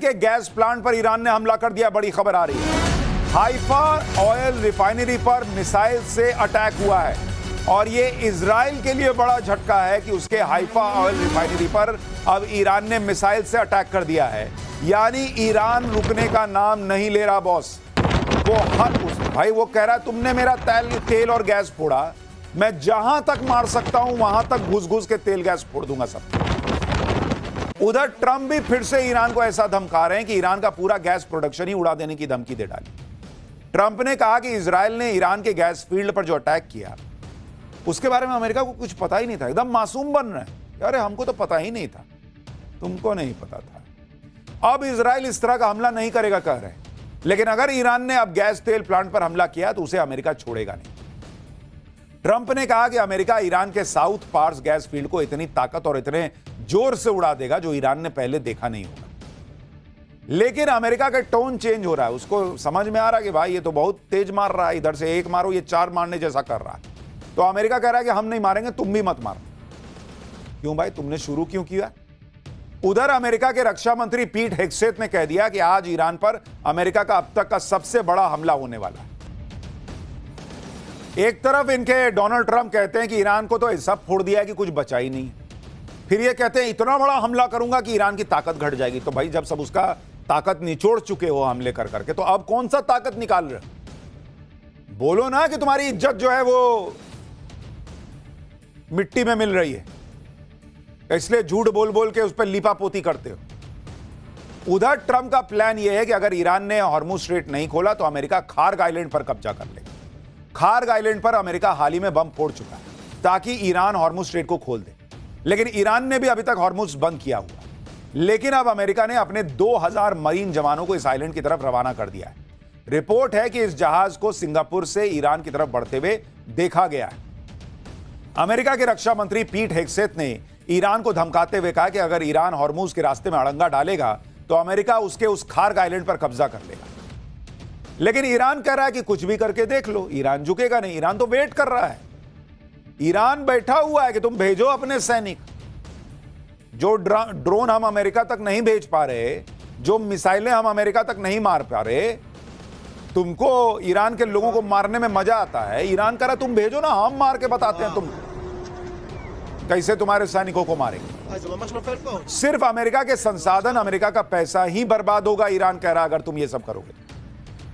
के gas plant पर Iran ने हमला कर दिया, बड़ी खबर आ रही है। हाइफा ऑयल रिफाइनरी पर मिसाइल से अटैक हुआ है और ये इजराइल के लिए बड़ा झटका है कि उसके हाइफा ऑयल रिफाइनरी पर अब ईरान ने मिसाइल से अटैक कर दिया है। यानी ईरान रुकने का नाम नहीं ले रहा बॉस। भाई वो कह रहा है तुमने मेरा तेल और गैस फोड़ा, मैं जहां तक मार सकता हूं वहां तक घुस घुस के तेल गैस फोड़ दूंगा सब। उधर ट्रंप भी फिर से ईरान को ऐसा धमका रहे हैं कि ईरान का पूरा गैस प्रोडक्शन ही उड़ा देने की धमकी दे डाली। ट्रंप ने कहा कि इजराइल ने ईरान के गैस फील्ड पर जो अटैक किया उसके बारे में अमेरिका को कुछ पता ही नहीं था। एकदम मासूम बन रहे हैं, अरे हमको तो पता ही नहीं था, तुमको नहीं पता था। अब इजराइल इस तरह का हमला नहीं करेगा कह रहे हैं, लेकिन अगर ईरान ने अब गैस तेल प्लांट पर हमला किया तो उसे अमेरिका छोड़ेगा नहीं। ट्रंप ने कहा कि अमेरिका ईरान के साउथ पार्स गैस फील्ड को इतनी ताकत और इतने जोर से उड़ा देगा जो ईरान ने पहले देखा नहीं होगा। लेकिन अमेरिका का टोन चेंज हो रहा है, उसको समझ में आ रहा है कि भाई ये तो बहुत तेज मार रहा है, इधर से एक मारो ये चार मारने जैसा कर रहा है। तो अमेरिका कह रहा है कि हम नहीं मारेंगे, तुम भी मत मारो। क्यों भाई, तुमने शुरू क्यों किया? उधर अमेरिका के रक्षा मंत्री पीट हेग्सेथ ने कह दिया कि आज ईरान पर अमेरिका का अब तक का सबसे बड़ा हमला होने वाला है। एक तरफ इनके डोनाल्ड ट्रंप कहते हैं कि ईरान को तो ऐसा फोड़ दिया है कि कुछ बचा ही नहीं, फिर ये कहते हैं इतना बड़ा हमला करूंगा कि ईरान की ताकत घट जाएगी। तो भाई जब सब उसका ताकत निचोड़ चुके हो हमले कर करके, तो अब कौन सा ताकत निकाल रहे हो? बोलो ना कि तुम्हारी इज्जत जो है वो मिट्टी में मिल रही है, इसलिए झूठ बोल बोल के उस पर लिपापोती करते हो। उधर ट्रंप का प्लान यह है कि अगर ईरान ने हॉर्मुज स्ट्रेट नहीं खोला तो अमेरिका खार्ग आइलैंड पर कब्जा कर लेगा। खार्ग आइलैंड पर अमेरिका हाल ही में बम फोड़ चुका है ताकि ईरान हॉर्मुज स्ट्रेट को खोल दे, लेकिन ईरान ने भी अभी तक हॉर्मुज बंद किया हुआ। लेकिन अब अमेरिका ने अपने 2000 मरीन जवानों को इस आइलैंड की तरफ रवाना कर दिया है। रिपोर्ट है कि इस जहाज को सिंगापुर से ईरान की तरफ बढ़ते हुए देखा गया है। अमेरिका के रक्षा मंत्री पीट हेग्सेथ ने ईरान को धमकाते हुए कहा कि अगर ईरान हॉर्मुज के रास्ते में अड़ंगा डालेगा तो अमेरिका उसके उस खार्ग आइलैंड पर कब्जा कर लेगा। लेकिन ईरान कह रहा है कि कुछ भी करके देख लो, ईरान झुकेगा नहीं। ईरान तो वेट कर रहा है, ईरान बैठा हुआ है कि तुम भेजो अपने सैनिक। जो ड्रोन हम अमेरिका तक नहीं भेज पा रहे, जो मिसाइलें हम अमेरिका तक नहीं मार पा रहे, तुमको ईरान के लोगों को मारने में मजा आता है। ईरान कह रहा तुम भेजो ना, हम मार के बताते हैं तुमको कैसे तुम्हारे सैनिकों को मारेंगे। सिर्फ अमेरिका के संसाधन, अमेरिका का पैसा ही बर्बाद होगा, ईरान कह रहा अगर तुम ये सब करोगे।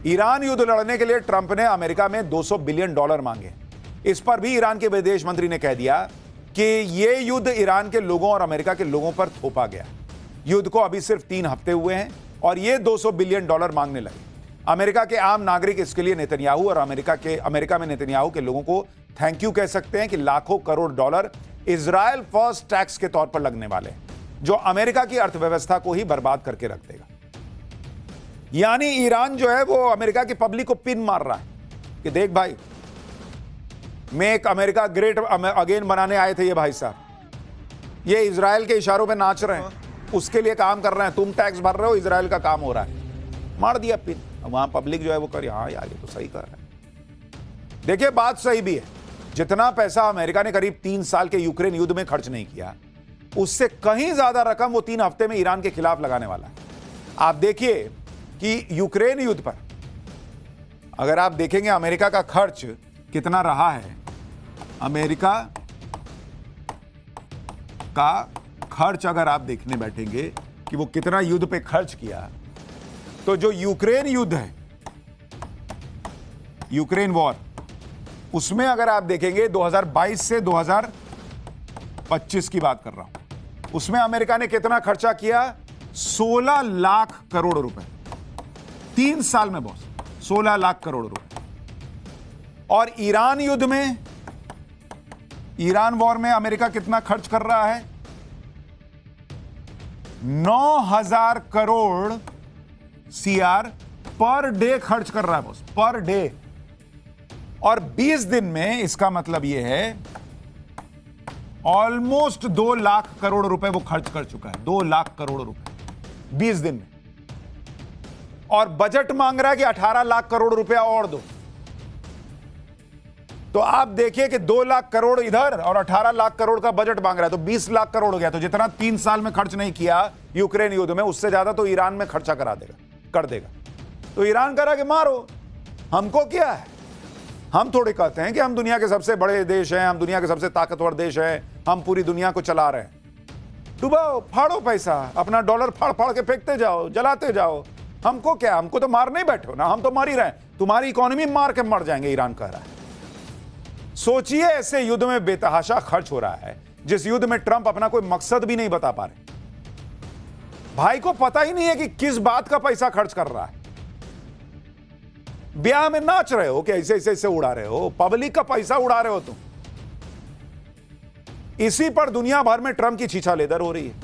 ईरान युद्ध लड़ने के लिए ट्रंप ने अमेरिका में $200 बिलियन मांगे। इस पर भी ईरान के विदेश मंत्री ने कह दिया कि यह युद्ध ईरान के लोगों और अमेरिका के लोगों पर थोपा गया। युद्ध को अभी सिर्फ 3 हफ्ते हुए हैं और ये $200 बिलियन मांगने लगे। अमेरिका के आम नागरिक इसके लिए नेतन्याहू और अमेरिका में नेतन्याहू के लोगों को थैंक यू कह सकते हैं कि लाखों crore dollar Israel first tax के तौर पर लगने वाले हैं, जो अमेरिका की अर्थव्यवस्था को ही बर्बाद करके रख देगा। यानी ईरान जो है वो अमेरिका की पब्लिक को पिन मार रहा है कि देख भाई, मेक अमेरिका ग्रेट अगेन बनाने आए थे ये भाई साहब, ये इजराइल के इशारों पे नाच रहे हैं, उसके लिए काम कर रहे हैं। तुम टैक्स भर रहे हो, इजराइल का काम हो रहा है। मार दिया पिन। वहां पब्लिक जो है वो कर, हाँ यार ये तो सही कर रहा है। देखिए बात सही भी है, जितना पैसा अमेरिका ने करीब 3 साल के यूक्रेन युद्ध में खर्च नहीं किया, उससे कहीं ज्यादा रकम वो 3 हफ्ते में ईरान के खिलाफ लगाने वाला है। आप देखिए कि यूक्रेन युद्ध पर अगर आप देखेंगे अमेरिका का खर्च कितना रहा है, अमेरिका का खर्च अगर आप देखने बैठेंगे कि वो कितना युद्ध पे खर्च किया, तो जो यूक्रेन युद्ध है, यूक्रेन वॉर, उसमें अगर आप देखेंगे 2022 से 2025 की बात कर रहा हूं, उसमें अमेरिका ने कितना खर्चा किया? 16 लाख करोड़ रुपए 3 साल में बॉस, 16 लाख करोड़ रुपए। और ईरान युद्ध में, ईरान वॉर में अमेरिका कितना खर्च कर रहा है? 9,000 करोड़ CR पर डे खर्च कर रहा है बॉस, पर डे। और 20 दिन में इसका मतलब यह है ऑलमोस्ट 2 लाख करोड़ रुपए वो खर्च कर चुका है, 2 लाख करोड़ रुपए 20 दिन में। और बजट मांग रहा है कि 18 लाख करोड़ रुपया और दो। तो आप देखिए कि 2 लाख करोड़ इधर और 18 लाख करोड़ का बजट मांग रहा है, तो 20 लाख करोड़ हो गया। तो जितना 3 साल में खर्च नहीं किया यूक्रेन युद्ध में, उससे ज्यादा तो ईरान में खर्चा कर देगा। तो ईरान कह रहा कि मारो, हमको क्या है। हम थोड़े कहते हैं कि हम दुनिया के सबसे बड़े देश हैं, हम दुनिया के सबसे ताकतवर देश हैं, हम पूरी दुनिया को चला रहे हैं। डुबाओ, फाड़ो पैसा, अपना डॉलर फाड़ फाड़ के फेंकते जाओ, जलाते जाओ, हमको क्या, हमको तो मार नहीं बैठे हो ना, हम तो मार ही रहे हैं, तुम्हारी इकोनॉमी मार के मर जाएंगे, ईरान कह रहा है। सोचिए ऐसे युद्ध में बेतहाशा खर्च हो रहा है, जिस युद्ध में ट्रंप अपना कोई मकसद भी नहीं बता पा रहे। भाई को पता ही नहीं है कि किस बात का पैसा खर्च कर रहा है। ब्याह में नाच रहे हो कि ऐसे ऐसे ऐसे उड़ा रहे हो, पब्लिक का पैसा उड़ा रहे हो तुम। इसी पर दुनिया भर में ट्रंप की छीछालेदर हो रही है।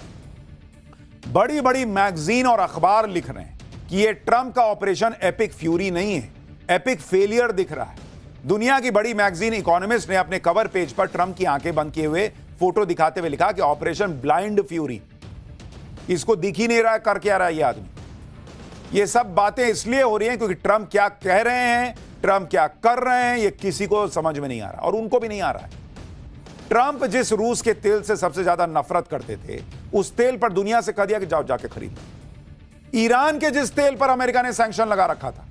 बड़ी बड़ी मैगजीन और अखबार लिख रहे हैं कि यह ट्रंप का ऑपरेशन एपिक फ्यूरी नहीं है, एपिक फेलियर दिख रहा है। दुनिया की बड़ी मैगजीन इकोनॉमिस्ट ने अपने कवर पेज पर ट्रंप की आंखें बंद किए हुए फोटो दिखाते हुए लिखा कि ऑपरेशन ब्लाइंड फ्यूरी। इसको दिख ही नहीं रहा है कर क्या रहा है ये आदमी। ये सब बातें इसलिए हो रही हैं क्योंकि ट्रंप क्या कह रहे हैं, ट्रंप क्या कर रहे हैं, ये किसी को समझ में नहीं आ रहा और उनको भी नहीं आ रहा है। ट्रंप जिस रूस के तेल से सबसे ज्यादा नफरत करते थे, उस तेल पर दुनिया से कह दिया कि जाओ जाके खरीद लो। ईरान के जिस तेल पर अमेरिका ने सैंक्शन लगा रखा था,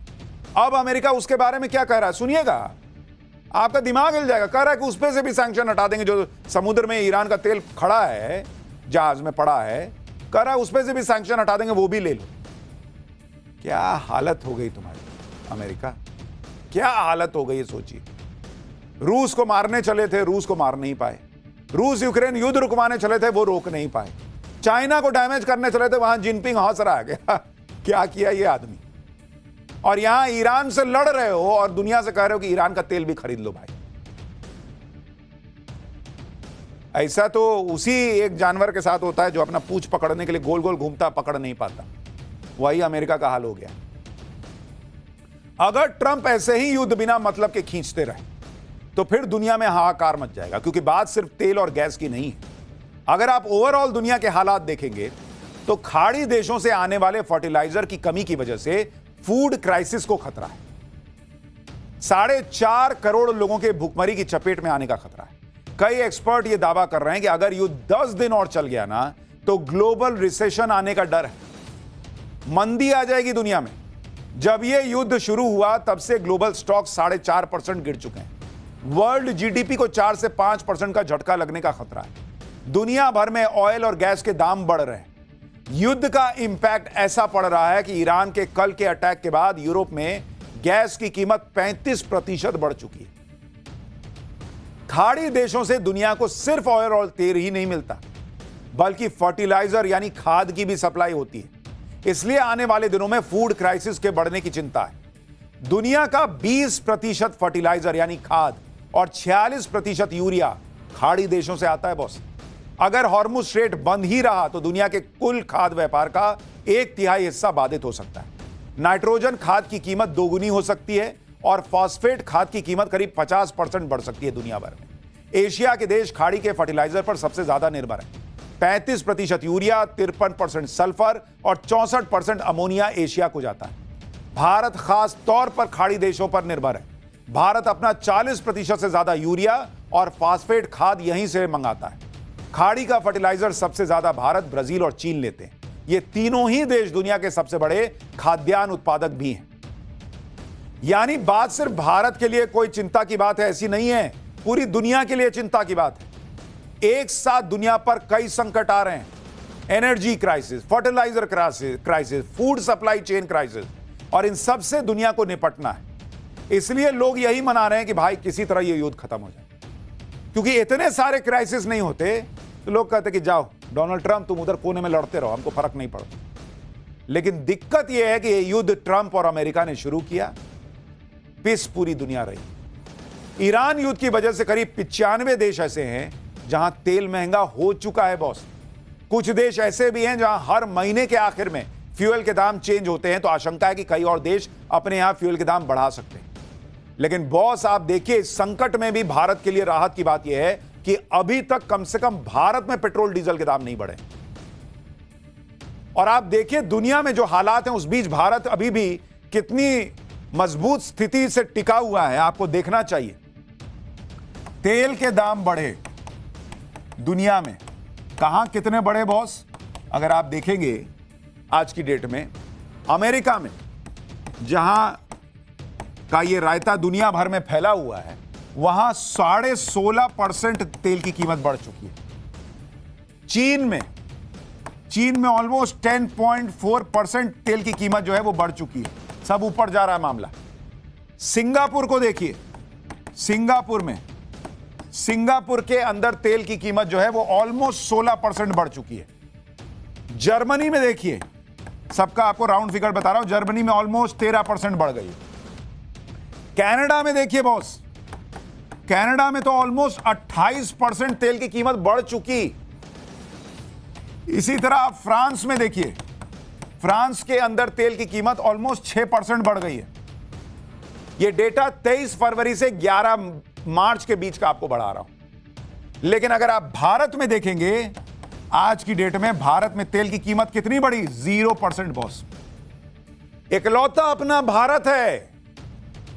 अब अमेरिका उसके बारे में क्या कह रहा है, सुनिएगा, आपका दिमाग हिल जाएगा। कह रहा है कि उस पर से भी सैंक्शन हटा देंगे, जो समुद्र में ईरान का तेल खड़ा है, जहाज में पड़ा है, कह रहा है उस पर से भी सैंक्शन हटा देंगे, वो भी ले लो। क्या हालत हो गई तुम्हारी अमेरिका, क्या हालत हो गई सोचिए। रूस को मारने चले थे, रूस को मार नहीं पाए। रूस यूक्रेन युद्ध रुकवाने चले थे, वो रोक नहीं पाए। चाइना को डैमेज करने चले थे, वहां जिनपिंग हंस रहा है क्या किया ये आदमी। और यहां ईरान से लड़ रहे हो और दुनिया से कह रहे हो कि ईरान का तेल भी खरीद लो भाई। ऐसा तो उसी एक जानवर के साथ होता है जो अपना पूंछ पकड़ने के लिए गोल गोल घूमता, पकड़ नहीं पाता। वही अमेरिका का हाल हो गया। अगर ट्रंप ऐसे ही युद्ध बिना मतलब के खींचते रहे तो फिर दुनिया में हाहाकार मच जाएगा, क्योंकि बात सिर्फ तेल और गैस की नहीं है। अगर आप ओवरऑल दुनिया के हालात देखेंगे तो खाड़ी देशों से आने वाले फर्टिलाइजर की कमी की वजह से फूड क्राइसिस को खतरा है। 4.5 करोड़ लोगों के भूखमरी की चपेट में आने का खतरा है। कई एक्सपर्ट यह दावा कर रहे हैं कि अगर युद्ध 10 दिन और चल गया ना तो ग्लोबल रिसेशन आने का डर है, मंदी आ जाएगी दुनिया में। जब यह युद्ध शुरू हुआ तब से ग्लोबल स्टॉक 4.5% गिर चुके हैं। वर्ल्ड जीडीपी को 4 से 5% का झटका लगने का खतरा है। दुनिया भर में ऑयल और गैस के दाम बढ़ रहे हैं। युद्ध का इंपैक्ट ऐसा पड़ रहा है कि ईरान के कल के अटैक के बाद यूरोप में गैस की कीमत 35% बढ़ चुकी है। खाड़ी देशों से दुनिया को सिर्फ ऑयल और तेल ही नहीं मिलता, बल्कि फर्टिलाइजर यानी खाद की भी सप्लाई होती है। इसलिए आने वाले दिनों में फूड क्राइसिस के बढ़ने की चिंता है। दुनिया का 20% फर्टिलाइजर यानी खाद और 46% यूरिया खाड़ी देशों से आता है बॉस। अगर हॉर्मुज स्ट्रेट बंद ही रहा तो दुनिया के कुल खाद व्यापार का 1/3 हिस्सा बाधित हो सकता है। नाइट्रोजन खाद की कीमत दोगुनी हो सकती है और फॉस्फेट खाद की कीमत करीब 50% बढ़ सकती है दुनिया भर में। एशिया के देश खाड़ी के फर्टिलाइजर पर सबसे ज्यादा निर्भर है। 35% यूरिया, 53% सल्फर और 64% अमोनिया एशिया को जाता है। भारत खास तौर पर खाड़ी देशों पर निर्भर है। भारत अपना 40% से ज्यादा यूरिया और फॉस्फेट खाद यहीं से मंगाता है। खाड़ी का फर्टिलाइजर सबसे ज्यादा भारत, ब्राजील और चीन लेते हैं। ये तीनों ही देश दुनिया के सबसे बड़े खाद्यान्न उत्पादक भी हैं। यानी बात सिर्फ भारत के लिए कोई चिंता की बात है ऐसी नहीं है, पूरी दुनिया के लिए चिंता की बात है। एक साथ दुनिया पर कई संकट आ रहे हैं। Energy crisis, fertiliser crisis, food supply chain crisis, और इन सब से दुनिया को निपटना है। इसलिए लोग यही मना रहे हैं कि भाई किसी तरह यह युद्ध खत्म हो जाए, क्योंकि इतने सारे क्राइसिस नहीं होते तो लोग कहते कि जाओ डोनाल्ड ट्रंप तुम उधर कोने में लड़ते रहो, हमको फर्क नहीं पड़ता। लेकिन दिक्कत यह है कि यह युद्ध ट्रंप और अमेरिका ने शुरू किया, पिस पूरी दुनिया रही। ईरान युद्ध की वजह से करीब 95 देश ऐसे हैं जहां तेल महंगा हो चुका है बॉस। कुछ देश ऐसे भी हैं जहां हर महीने के आखिर में फ्यूल के दाम चेंज होते हैं, तो आशंका है कि कई और देश अपने यहां फ्यूल के दाम बढ़ा सकते हैं। लेकिन बॉस आप देखिए, इस संकट में भी भारत के लिए राहत की बात यह है कि अभी तक कम से कम भारत में पेट्रोल डीजल के दाम नहीं बढ़े। और आप देखिए दुनिया में जो हालात हैं उस बीच भारत अभी भी कितनी मजबूत स्थिति से टिका हुआ है, आपको देखना चाहिए। तेल के दाम बढ़े दुनिया में, कहां कितने बढ़े बॉस? अगर आप देखेंगे आज की डेट में अमेरिका में, जहां का ये रायता दुनिया भर में फैला हुआ है, वहां 16.5% तेल की कीमत बढ़ चुकी है। चीन में ऑलमोस्ट 10.4% तेल की कीमत जो है वो बढ़ चुकी है। सब ऊपर जा रहा है मामला। सिंगापुर को देखिए, सिंगापुर के अंदर तेल की कीमत जो है वो ऑलमोस्ट 16% बढ़ चुकी है। जर्मनी में देखिए, सबका आपको राउंड फिगर बता रहा हूं, जर्मनी में ऑलमोस्ट 13% बढ़ गई है। कनाडा में देखिए बॉस, कनाडा में तो ऑलमोस्ट 28% तेल की कीमत बढ़ चुकी। इसी तरह आप फ्रांस में देखिए, फ्रांस के अंदर तेल की कीमत ऑलमोस्ट 6% बढ़ गई है। यह डेटा 23 फरवरी से 11 मार्च के बीच का आपको बढ़ा रहा हूं। लेकिन अगर आप भारत में देखेंगे, आज की डेट में भारत में तेल की कीमत कितनी बढ़ी? 0% बॉस। इकलौता अपना भारत है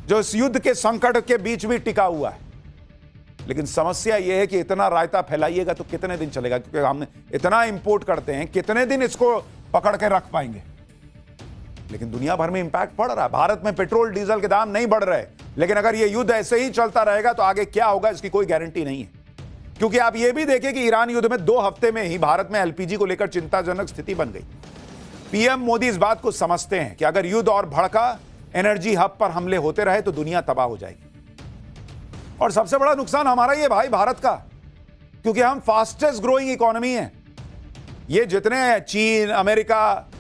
जो इस युद्ध के संकट के बीच भी टिका हुआ है। लेकिन समस्या यह है कि इतना रायता फैलाइएगा तो कितने दिन चलेगा, क्योंकि हम इतना इंपोर्ट करते हैं, कितने दिन इसको पकड़ के रख पाएंगे। लेकिन दुनिया भर में इंपैक्ट पड़ रहा है। भारत में पेट्रोल डीजल के दाम नहीं बढ़ रहे, लेकिन अगर यह युद्ध ऐसे ही चलता रहेगा तो आगे क्या होगा इसकी कोई गारंटी नहीं है। क्योंकि आप यह भी देखें कि ईरान युद्ध में 2 हफ्ते में ही भारत में एलपीजी को लेकर चिंताजनक स्थिति बन गई। पीएम मोदी इस बात को समझते हैं कि अगर युद्ध और भड़का, एनर्जी हब पर हमले होते रहे तो दुनिया तबाह हो जाएगी। और सबसे बड़ा नुकसान हमारा ही है भाई, भारत का, क्योंकि हम फास्टेस्ट ग्रोइंग इकोनॉमी है। ये जितने चीन, अमेरिका,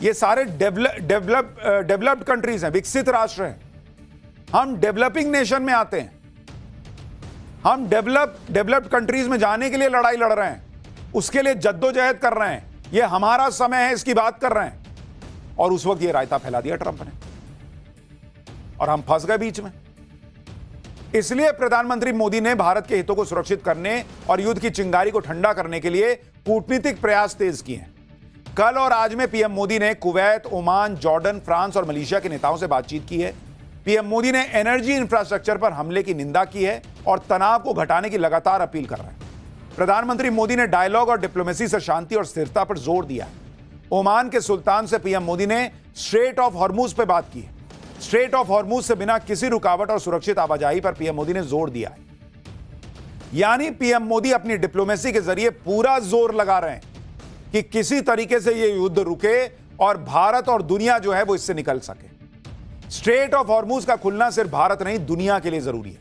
ये सारे डेवलप्ड कंट्रीज हैं, विकसित राष्ट्र हैं। हम डेवलपिंग नेशन में आते हैं। हम डेवलप्ड कंट्रीज में जाने के लिए लड़ाई लड़ रहे हैं, उसके लिए जद्दोजहद कर रहे हैं। ये हमारा समय है, इसकी बात कर रहे हैं। और उस वक्त ये रायता फैला दिया ट्रंप ने और हम फंस गए बीच में। इसलिए प्रधानमंत्री मोदी ने भारत के हितों को सुरक्षित करने और युद्ध की चिंगारी को ठंडा करने के लिए कूटनीतिक प्रयास तेज किए हैं। कल और आज में पीएम मोदी ने कुवैत, ओमान, जॉर्डन, फ्रांस और मलेशिया के नेताओं से बातचीत की है। पीएम मोदी ने एनर्जी इंफ्रास्ट्रक्चर पर हमले की निंदा की है और तनाव को घटाने की लगातार अपील कर रहे हैं। प्रधानमंत्री मोदी ने डायलॉग और डिप्लोमेसी से शांति और स्थिरता पर जोर दिया है। ओमान के सुल्तान से पीएम मोदी ने स्ट्रेट ऑफ हॉर्मूज पर बात की है। स्ट्रेट ऑफ हॉर्मूज से बिना किसी रुकावट और सुरक्षित आवाजाही पर पीएम मोदी ने जोर दिया है। यानी पीएम मोदी अपनी डिप्लोमेसी के जरिए पूरा जोर लगा रहे हैं कि किसी तरीके से यह युद्ध रुके और भारत और दुनिया जो है वो इससे निकल सके। स्ट्रेट ऑफ हॉर्मूज का खुलना सिर्फ भारत नहीं, दुनिया के लिए जरूरी है।